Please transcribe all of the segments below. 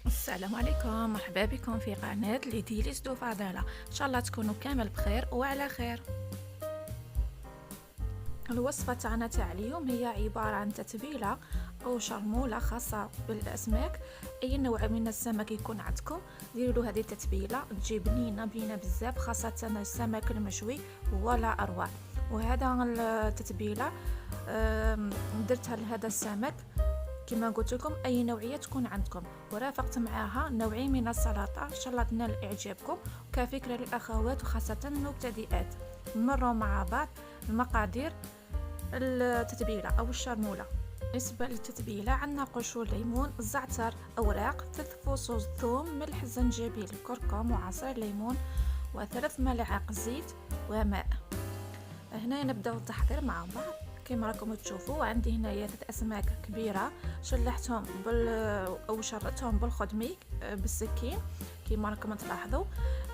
السلام عليكم، مرحبا بكم في قناة ليديليس دو فاضلة. ان شاء الله تكونوا كامل بخير وعلى خير. الوصفة تاعنا تاع اليوم هي عبارة عن تتبيلة او شرمولة خاصة بالاسماك. اي نوع من السمك يكون عندكم ديروا له هذه التتبيلة، تجي بنينة بزاف، خاصة السمك المشوي ولا اروع. وهذا التتبيلة درتها لهذا السمك كما قلت لكم اي نوعيه تكون عندكم، ورافقت معها نوعين من السلطه ان شاء الله تنال اعجابكم كفكره للاخوات وخاصه المبتدئات. نمروا مع بعض المقادير. التتبيله او الشرموله. بالنسبه للتتبيله عندنا قشور ليمون، زعتر، اوراق، 3 فصوص ثوم، ملح، زنجبيل، كركم وعصير ليمون، و3 ملعق زيت وماء. هنا نبداو التحضير مع بعض. كما راكم تشوفوا عندي هنايا 3 اسماك كبيره شلحتهم او شرطتهم بالخدمي بالسكين كما راكم تلاحظوا.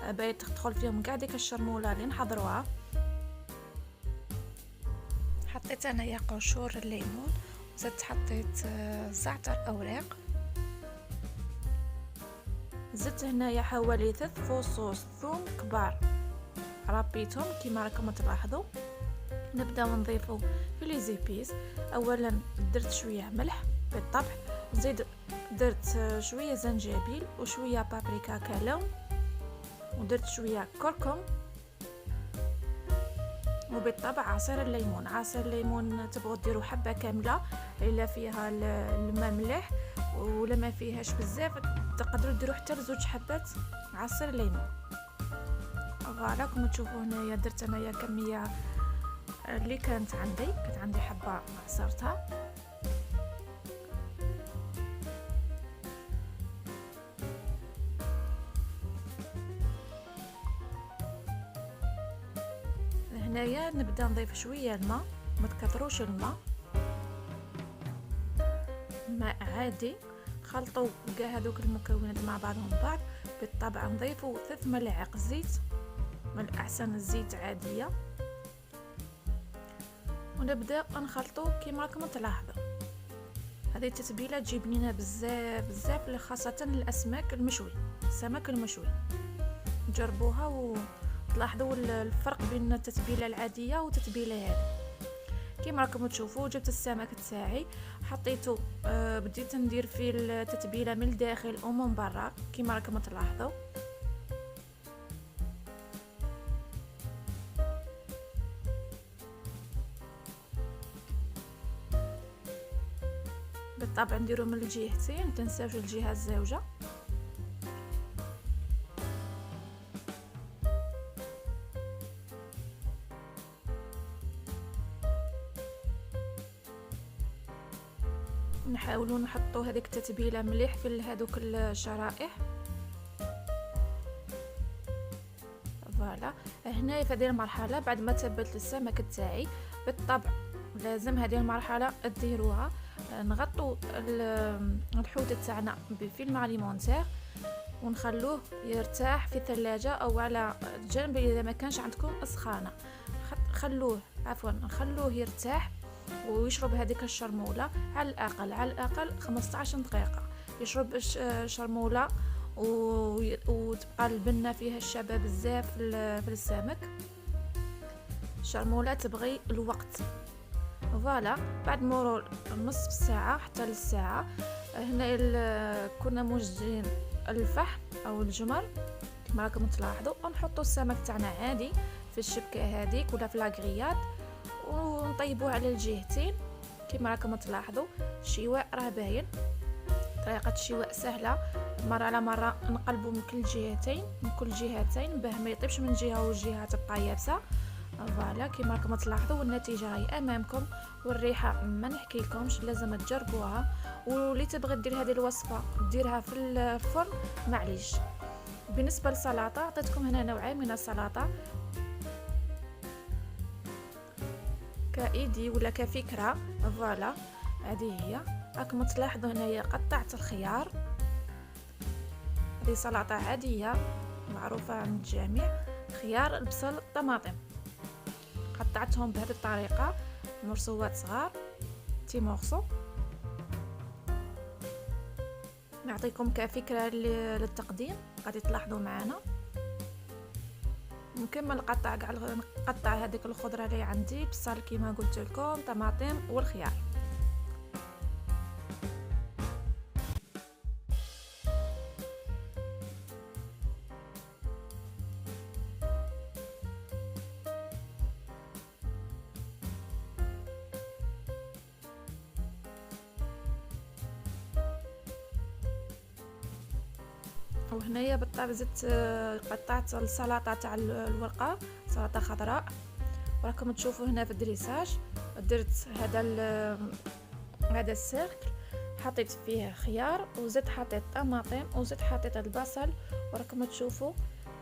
باغي تدخل فيهم كاع ديك الشرموله اللي نحضروها. حطيت انايا قشور الليمون، زدت حطيت زعتر اوراق، زدت هنايا حوالي 3 فصوص ثوم كبار ربيتهم كما راكم تلاحظوا. نبداو نضيفو في لي زيبيس. اولا درت شويه ملح بالطبع، زيد درت شويه زنجبيل وشويه بابريكا كلون، ودرت شويه كركم، وبالطبع عصير الليمون. عصير الليمون تبغوا ديروا حبه كامله الا فيها الماء مليح، ولا ما فيهاش بزاف تقدروا ديروا حتى 2 حبات عصير الليمون. فوالا كما تشوفوا هنايا درت انايا كميه اللي كانت عندي حبه عصرتها. هنايا نبدا نضيف شويه الماء، ما تكثروش الماء، ماء عادي. خلطوا كاع هذوك المكونات مع بعضهم بعض. بالطبع نضيفوا 3 ملاعق زيت، من الاحسن الزيت عاديه، ونبدا نخلطو كيما راكم تلاحظوا. هذه التتبيله تجي بنينه بزاف خاصه الاسماك المشوي، السمك المشوي. جربوها وتلاحظوا الفرق بين التتبيله العاديه والتتبيله هذه. كيما راكم تشوفوا جبت السمك تاعي حطيته، بديت ندير فيه التتبيله من الداخل ومن برا كيما راكم تلاحظوا. بالطبع نديرو من الجهتين، متنساوش الجهه الزوجه. نحاولوا نحطوا هذيك التتبيله مليح في هذوك الشرائح. فوالا هنا في هذه المرحله بعد ما تبلت السمك تاعي بالطبع لازم هذه المرحله ديروها. نغطوا الحوت تاعنا بفيلم اليمونتير ونخلوه يرتاح في الثلاجه او على جنب اذا ما كانش عندكم سخانه. نخلوه يرتاح ويشرب هذيك الشرموله على الاقل 15 دقيقه. يشرب الشرموله وتبقى البنه فيها الشباب بزاف في السمك. الشرموله تبغي الوقت. فوالا بعد مرور نصف ساعه حتى للساعه هنا كنا موجدين الفحم او الجمر كما راكم تلاحظوا، ونحطوا السمك تاعنا عادي في الشبكه هذيك ولا في لاغريات ونطيبوه على الجهتين كما راكم تلاحظوا. الشواء راه باين، طريقه الشواء سهله، مره على مره نقلبوا من كل جهتين باه ما يطيبش من جهه والجهه تبقى يابسه. فوالا كما راكم تلاحظوا والنتيجه راهي امامكم، والريحه ما نحكي لكمش، لازم تجربوها. واللي تبغي دير هذه الوصفه ديرها في الفرن معليش. بالنسبه للسلطه عطيتكم هنا نوعين من السلطه كايدي ولا كفكره. فوالا هذه هي راكم تلاحظوا هنايا قطعت الخيار. هذه سلطه عاديه معروفه عند الجميع، خيار، البصل، طماطم، قطعتهم بهذه الطريقه مرصوات صغار تي مورسو. نعطيكم كفكرة للتقديم. غادي تلاحظوا معنا نكمل نقطع كاع نقطع هذيك الخضره اللي عندي، بصل كيما قلت لكم، طماطم والخيار. وهنايا بالطبع زدت قطعت السلطه تاع الورقه، سلطه خضراء. وراكم تشوفوا هنا في الدريساج درت هذا السيركل، حطيت فيه خيار وزدت حطيت طماطم وزدت حطيت البصل. وراكم تشوفوا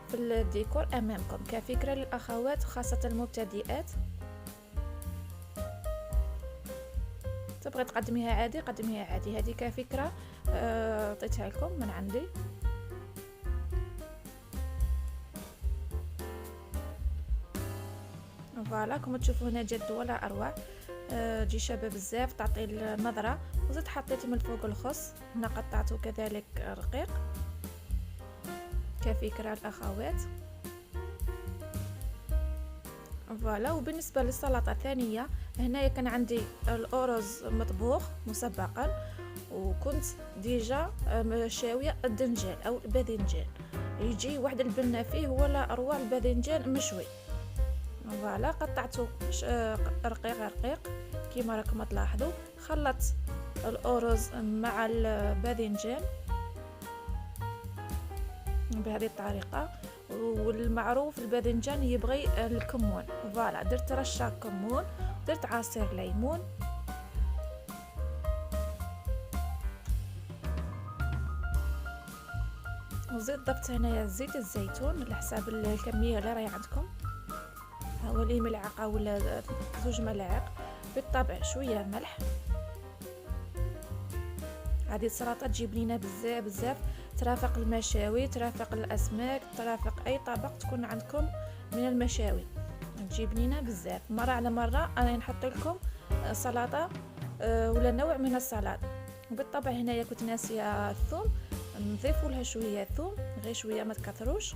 في الديكور امامكم كفكره للاخوات خاصه المبتدئات. تبغي تقدميها عادي قدميها عادي، هذه كفكره عطيتها لكم من عندي. فوالا كما تشوفوا هنا جات ولا اروع، تجي شابه بزاف، تعطي النظره. وزدت حطيت من الفوق الخس، هنا قطعته كذلك رقيق كفكره الاخوات. فوالا. وبالنسبه للسلطه الثانيه، هنايا كان عندي الارز مطبوخ مسبقا، وكنت ديجا شاويه الدنجان او الباذنجان، يجي واحد البنه فيه ولا اروع الباذنجان مشوي. فوالا قطعته رقيق رقيق كيما راكم تلاحظوا. خلطت الارز مع الباذنجان بهذه الطريقه. والمعروف الباذنجان يبغي الكمون، فوالا درت رشه كمون، درت عصير ليمون، وزيد ضفت هنايا زيت الزيتون على حساب الكميه اللي راهي عندكم، حوالي ملعقه ولا 2 ملاعق. بالطبع شويه ملح. هذه السلطه تجيب لينا بزاف بزاف، ترافق المشاوي، ترافق الاسماك، ترافق اي طبق تكون عندكم من المشاوي، تجيب لينا بزاف. مره على مره انا نحط لكم سلطه ولا نوع من السلطه. وبالطبع هنايا كنت ناسيه الثوم، نضيفوا لها شويه ثوم، غير شويه ما تكثروش،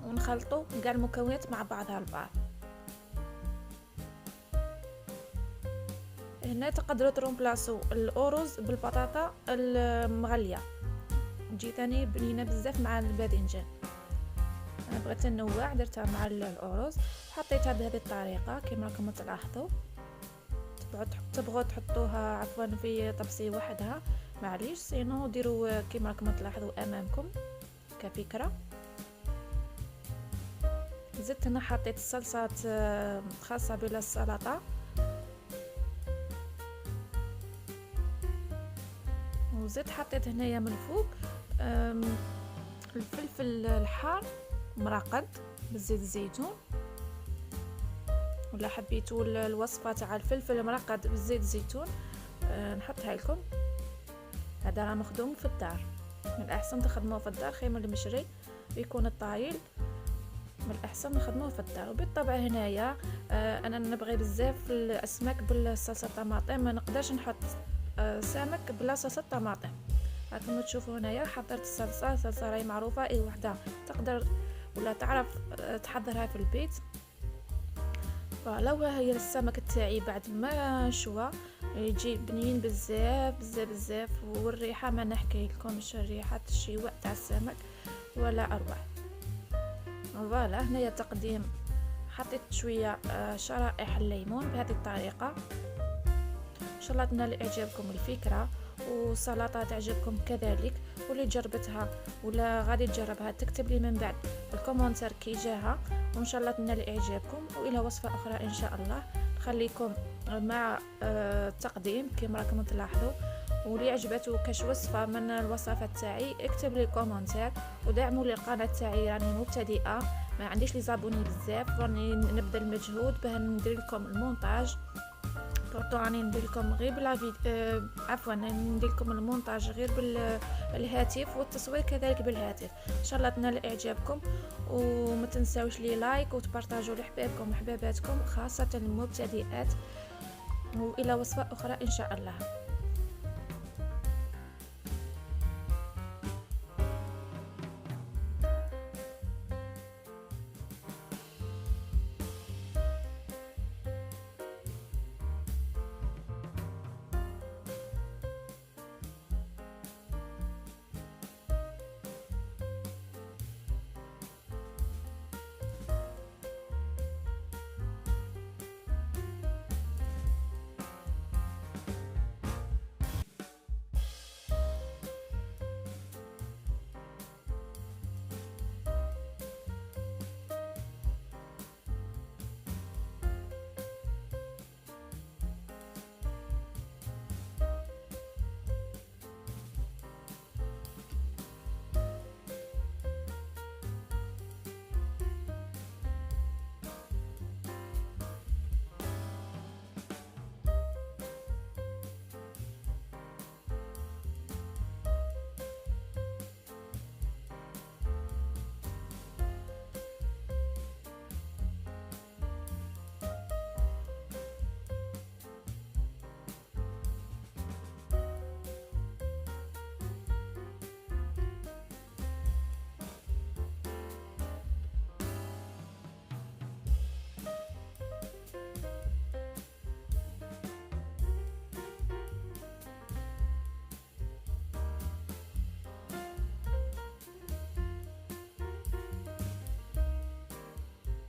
ونخلطوا كاع المكونات مع بعضها البعض. هنا تقدروا ترومبلاسو الارز بالبطاطا المغليه، تجي ثاني بنينه بزاف مع الباذنجان. انا بغيت ننوع، درتها مع الارز، حطيتها بهذه الطريقه كما راكم تلاحظوا. تبغوا تحطوها عفوا في طبسي وحدها معليش، سينو ديروا كما راكم تلاحظوا امامكم كفكره. زدت هنا حطيت الصلصات خاصه بلا السلطه، وزدت حطيت هنايا من الفوق الفلفل الحار مرقد بزيت الزيتون، ولا حبيتوا الوصفه تاع الفلفل المرقد بزيت الزيتون نحطها لكم. هذا راه مخدوم في الدار، من الاحسن تخدموه في الدار خير من المشري، يكون الطايل من الاحسن نخدموه في الدار. وبالطبع هنايا انا نبغي بزاف الاسماك بالصلصه طماطم، ما نقدرش نحط سمك بلا صلصه طماطم. راكم تشوفوا هنايا حضرت الصلصه راهي معروفه، اي وحده تقدر ولا تعرف تحضرها في البيت. فوالا. وهي السمك تاعي بعد ما شوى يجي بنين بزاف بزاف بزاف، والريحه ما نحكي لكمش، ريحه الشواء تاع السمك ولا اروع. فوالا. هنايا تقديم حطيت شويه شرائح الليمون بهذه الطريقه. ان شاء الله تنال اعجابكم الفكره، والسلطه تعجبكم كذلك. واللي جربتها ولا غادي تجربها تكتب لي من بعد الكومنتار كي جاها، وان شاء الله تنال اعجابكم. والى وصفه اخرى ان شاء الله نخليكم مع التقديم كما راكم تلاحظوا. واللي عجبته كاش وصفه من الوصفات تاعي اكتب لي كومنتار، ودعموا لي القناه تاعي، راني مبتدئه ما عنديش لي زابوني بزاف، راني نبدا المجهود باه ندير لكم المونتاج. راني ندير لكم غير عفوا ندير لكم المونتاج غير بالهاتف، والتصوير كذلك بالهاتف. ان شاء الله تنال اعجابكم، وما تنساوش لي لايك وتبارطاجوا لحبابكم وحباباتكم خاصه المبتدئات. والى وصفه اخرى ان شاء الله.